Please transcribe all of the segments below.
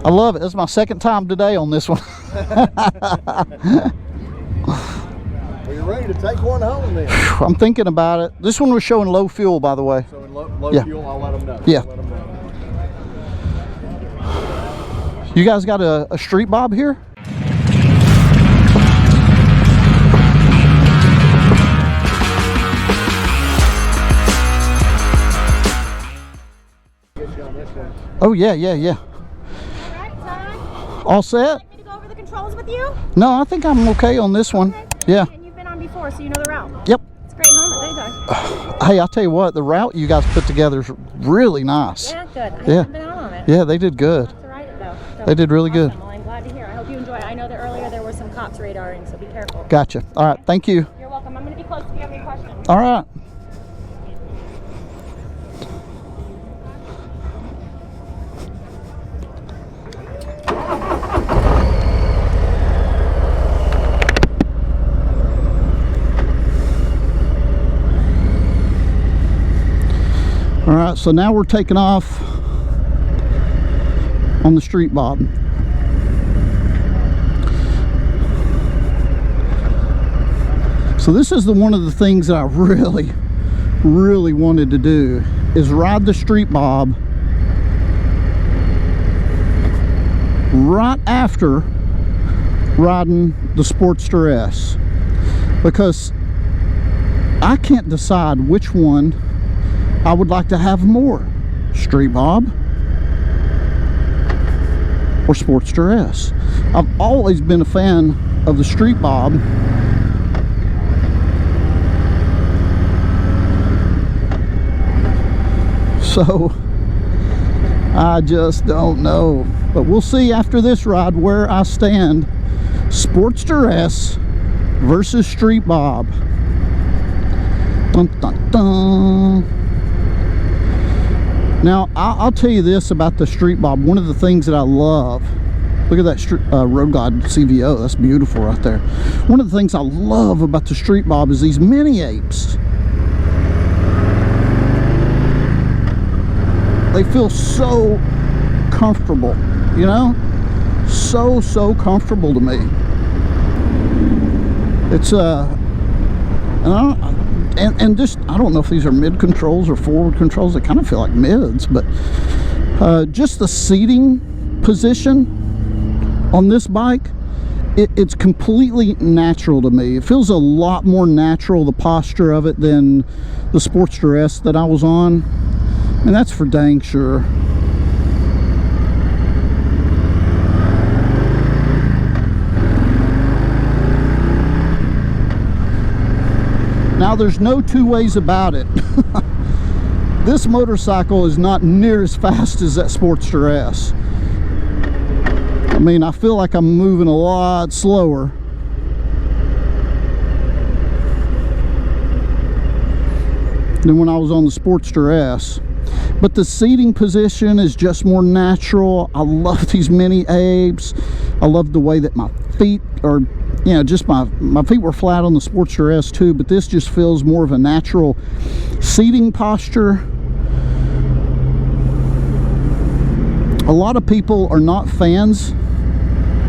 I love it. It's my second time today on this one. Well, you're ready to take one home then. I'm thinking about it. This one was showing low fuel, by the way. So in low fuel, I'll let them know. Yeah. Let them know. You guys got a Street Bob here? Oh yeah, yeah, yeah. All set? Would you like me to go over the controls with you? No, I think I'm okay on this one. Okay. Yeah. And you've been on before, so you know the route. Yep. It's a great helmet, daytime. Hey, I'll tell you what, the route you guys put together is really nice. Yeah, good. I Yeah. haven't been out on it. Yeah, they did good. I'll have to ride it, though. So, They did really good. awesome. Well, I'm glad to hear. I hope you enjoy it. I know that earlier there were some cops radaring, so be careful. Gotcha. All right, thank you. You're welcome. I'm going to be close if you have any questions. All right. All right, so now we're taking off on the Street Bob. So this is one of the things that I really wanted to do, is ride the Street Bob right after riding the Sportster S, because I can't decide which one I would like to have more, Street Bob or Sportster S. I've always been a fan of the Street Bob. So I just don't know, but we'll see after this ride where I stand. Sportster S versus Street Bob. Dun, dun, dun. Now I'll tell you this about the Street Bob. One of the things that I love, look at that Road Glide CVO, that's beautiful right there. One of the things I love about the Street Bob is these mini apes. They feel so comfortable, you know, so comfortable to me. It's and just, I don't know if these are mid controls or forward controls. They kind of feel like mids, but just the seating position on this bike, it's completely natural to me. It feels a lot more natural, the posture of it, than the Sportster S that I was on. And that's for dang sure. Now there's no two ways about it. This motorcycle is not near as fast as that Sportster S. I mean, I feel like I'm moving a lot slower. Than when I was on the Sportster S. But the seating position is just more natural. I love these mini apes. I love the way that my feet are, you know, just my feet were flat on the Sportster S too, but this just feels more of a natural seating posture. A lot of people are not fans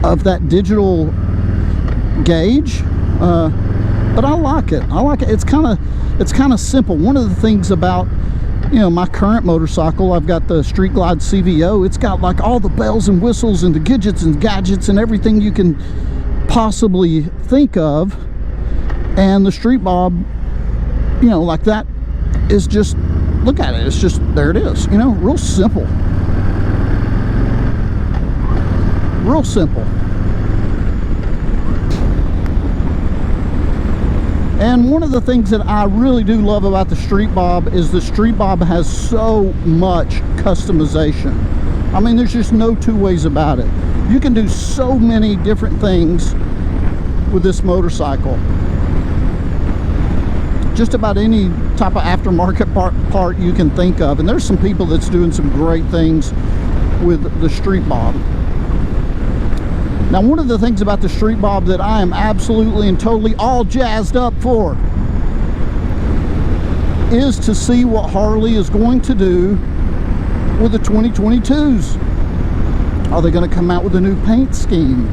of that digital gauge, but I like it. I like it. It's kind of simple. One of the things about, you know, my current motorcycle, I've got the Street Glide CVO. It's got like all the bells and whistles and the gadgets and everything you can possibly think of. And the Street Bob, you know, like that is just, look at it, it's just, there it is, you know, real simple. Real simple. And one of the things that I really do love about the Street Bob is the Street Bob has so much customization. I mean, there's just no two ways about it. You can do so many different things with this motorcycle. Just about any type of aftermarket part you can think of. And there's some people that's doing some great things with the Street Bob. Now, one of the things about the Street Bob that I am absolutely and totally all jazzed up for is to see what Harley is going to do with the 2022s. Are they going to come out with a new paint scheme?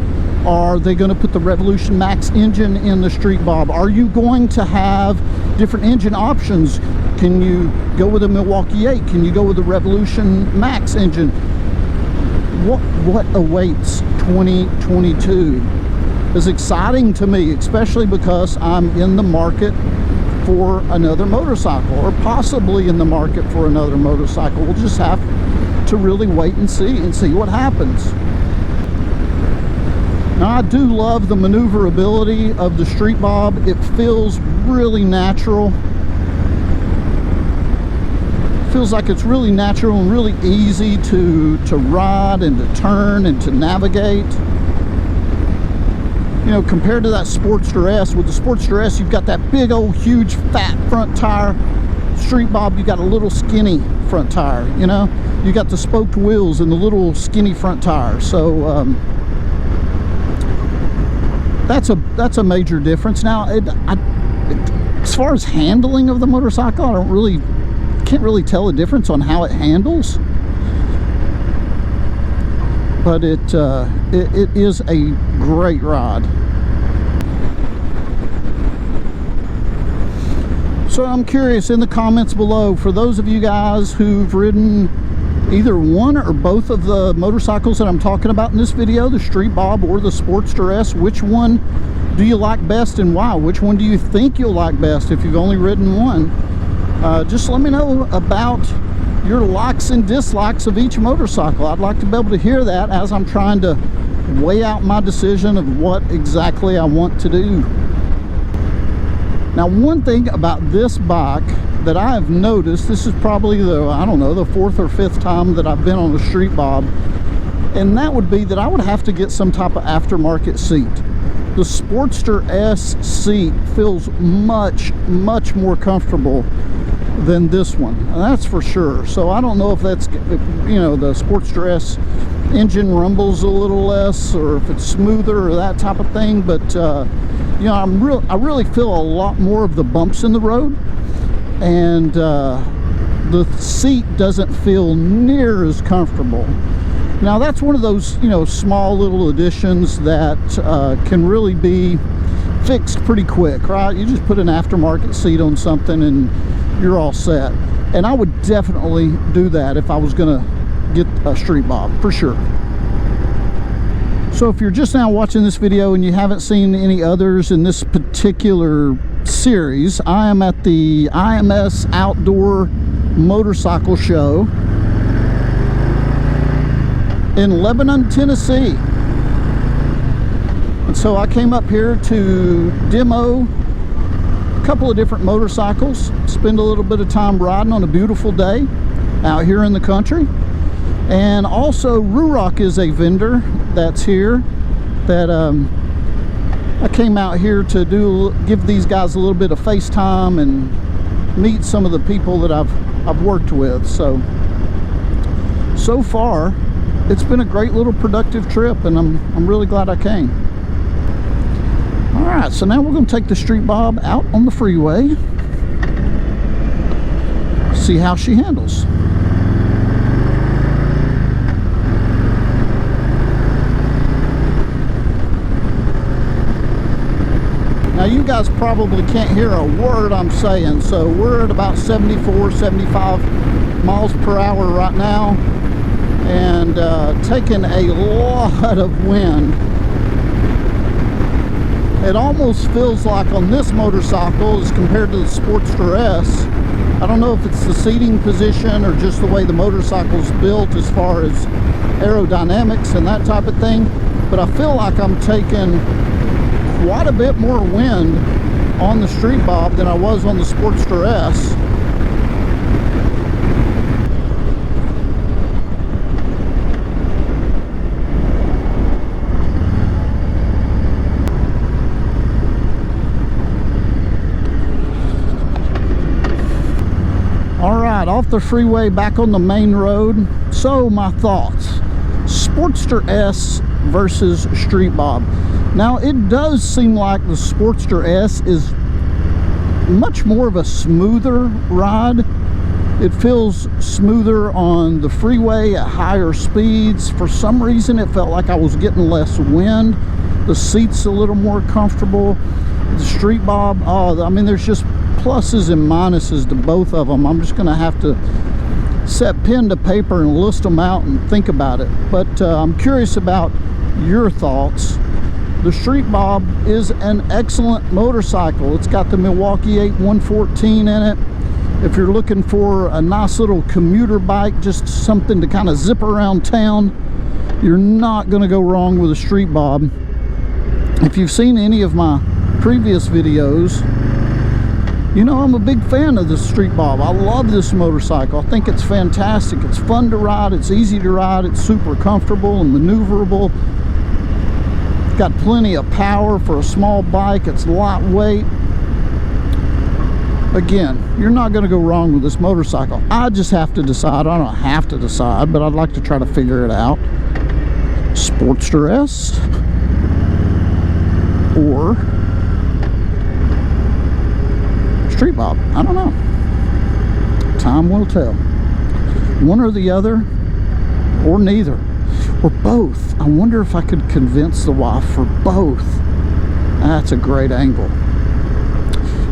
Are they going to put the Revolution Max engine in the Street Bob? Are you going to have different engine options? Can you go with a Milwaukee 8? Can you go with the Revolution Max engine? What awaits 2022 is exciting to me, especially because I'm in the market for another motorcycle, or possibly in the market for another motorcycle. We'll just have to really wait and see what happens. Now, I do love the maneuverability of the Street Bob. It feels really natural. It feels like it's really natural and really easy to ride and to turn and to navigate. You know, compared to that Sportster S. With the Sportster S, you've got that big old huge fat front tire. Street Bob, you got a little skinny front tire. You know, you got the spoked wheels and the little skinny front tire. So that's a major difference. Now, as far as handling of the motorcycle, can't really tell a difference on how it handles. But it is a great ride. So I'm curious, in the comments below, for those of you guys who've ridden either one or both of the motorcycles that I'm talking about in this video, the Street Bob or the Sportster S, which one do you like best and why? Which one do you think you'll like best if you've only ridden one? Just let me know about your likes and dislikes of each motorcycle. I'd like to be able to hear that as I'm trying to weigh out my decision of what exactly I want to do. Now, one thing about this bike that I have noticed, this is probably the fourth or fifth time that I've been on a Street Bob, and that would be that I would have to get some type of aftermarket seat. The Sportster S seat feels much more comfortable than this one, and that's for sure. So I don't know if that's, you know, the Sportster S engine rumbles a little less, or if it's smoother or that type of thing, but you know, I really feel a lot more of the bumps in the road, and the seat doesn't feel near as comfortable. Now, that's one of those, you know, small little additions that can really be fixed pretty quick, right? You just put an aftermarket seat on something and you're all set. And I would definitely do that if I was gonna get a Street Bob, for sure. So if you're just now watching this video and you haven't seen any others in this particular series, I am at the IMS Outdoor Motorcycle Show in Lebanon, Tennessee. And so I came up here to demo a couple of different motorcycles, spend a little bit of time riding on a beautiful day out here in the country. And also, Ruroc is a vendor that's here that I came out here to give these guys a little bit of FaceTime and meet some of the people that I've worked with. So far, it's been a great little productive trip, and I'm really glad I came. All right, so now we're going to take the Street Bob out on the freeway, see how she handles. Now, you guys probably can't hear a word I'm saying, so we're at about 74, 75 miles per hour right now, and taking a lot of wind. It almost feels like on this motorcycle, as compared to the Sportster S, I don't know if it's the seating position or just the way the motorcycle's built as far as aerodynamics and that type of thing, but I feel like I'm taking quite a bit more wind on the Street Bob than I was on the Sportster S. All right, off the freeway, back on the main road. So my thoughts: Sportster S versus Street Bob. Now, it does seem like the Sportster S is much more of a smoother ride It feels smoother on the freeway at higher speeds. For some reason, it felt like I was getting less wind. The seat's a little more comfortable. The Street Bob, oh, I mean, there's just pluses and minuses to both of them. I'm just going to have to set pen to paper and list them out and think about it. But I'm curious about your thoughts. The Street Bob is an excellent motorcycle. It's got the Milwaukee 8114 in it. If you're looking for a nice little commuter bike, just something to kind of zip around town, you're not going to go wrong with a Street Bob. If you've seen any of my previous videos, you know I'm a big fan of the Street Bob. I love this motorcycle. I think it's fantastic. It's fun to ride. It's easy to ride. It's super comfortable and maneuverable. Got plenty of power for a small bike. It's lightweight. Again, you're not going to go wrong with this motorcycle. I just have to decide. I don't have to decide, but I'd like to try to figure it out. Sportster S or Street Bob. I don't know. Time will tell. One or the other, or neither, or both. I wonder if I could convince the wife for both. That's a great angle.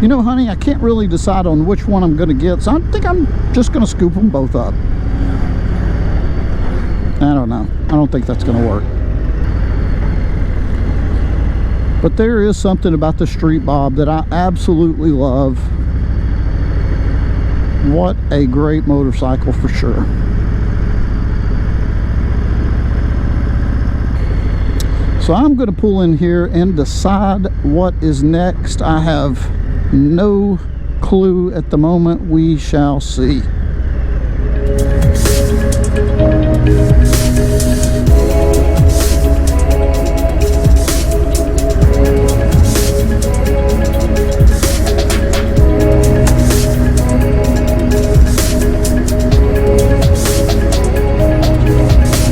You know, honey, I can't really decide on which one I'm going to get, so I think I'm just going to scoop them both up. I don't know. I don't think that's going to work. But there is something about the Street Bob that I absolutely love. What a great motorcycle for sure. So I'm going to pull in here and decide what is next. I have no clue at the moment. We shall see.